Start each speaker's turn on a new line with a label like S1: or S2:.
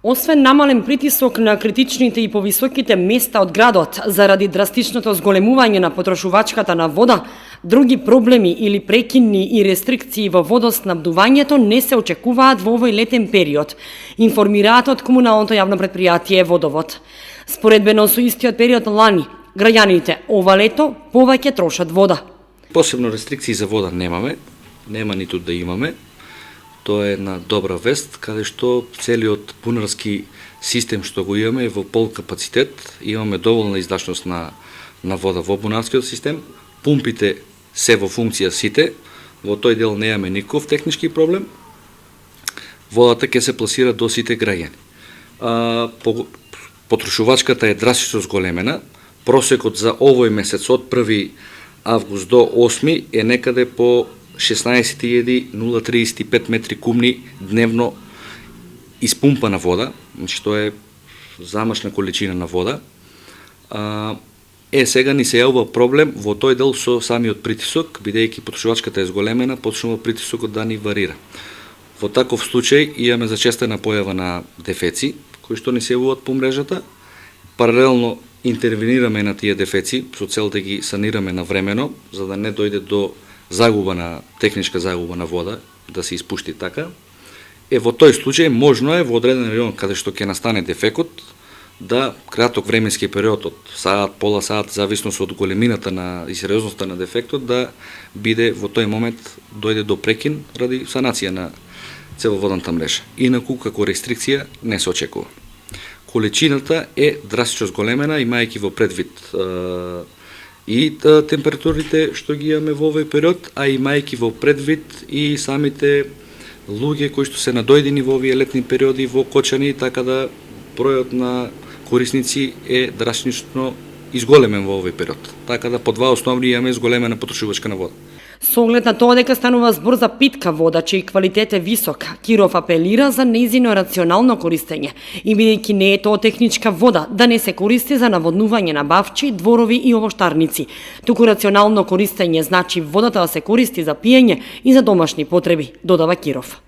S1: Освен намален притисок на критичните и повисоките места од градот заради драстичното зголемување на потрошувачката на вода, други проблеми или прекинни и рестрикции во водоснабдувањето не се очекуваат во овој летен период, информираат од комуналното јавно предпријатие Водовод. Споредбено со истиот период лани, граѓаните ова лето повеќе трошат вода.
S2: Посебно рестрикции за вода нема ниту да имаме. Тоа е една добра вест, каде што целиот бунарски систем што го имаме е во пол капацитет, имаме доволна издашност на вода во бунарскиот систем, пумпите се во функција сите, во тој дел немаме никаков технички проблем, водата ќе се пласира до сите граѓани. Потрошувачката е драстично зголемена, просекот за овој месец од 1 август до 8 е некаде по 16.035 метри кубни дневно испумпана вода, што е замашна количина на вода. Сега ни се јавува проблем во тој дел со самиот притисок, бидејќи потрошувачката е зголемена, почнува притисокот да ни варира. Во таков случај имаме зачестена појава на дефеци, кои што ни се јавуваат по мрежата. Паралелно интервенираме на тие дефеци со цел да ги санираме навремено, за да не дојде до техничка загуба на вода, да се испушти така. Во тој случај можно е во одреден район каде што ќе настане дефекот, да краток временски период од саат, пола саат, зависност од големината и сериозноста на дефектот, да биде во тој момент дојде до прекин ради санација на целоводната мрежа. Инаку како рестрикција не се очекува. Количината е драстично зголемена, имајќи во предвид и температурите што ги имаме во овој период, а имајќи во предвид и самите луѓе кои што се надојдени во овие летни периоди во Кочани, така да бројот на корисници е драстично изголемен во овој период. Така да по два основни имаме зголемена потрошувачка на вода.
S1: Со оглед на тоа дека станува збор за питка вода, чиј квалитет е висок, Киров апелира за нејзино рационално користење и бидејќи не е тоа техничка вода, да не се користи за наводнување на бавчи, дворови и овоштарници. Туку рационално користење значи водата да се користи за пиење и за домашни потреби, додава Киров.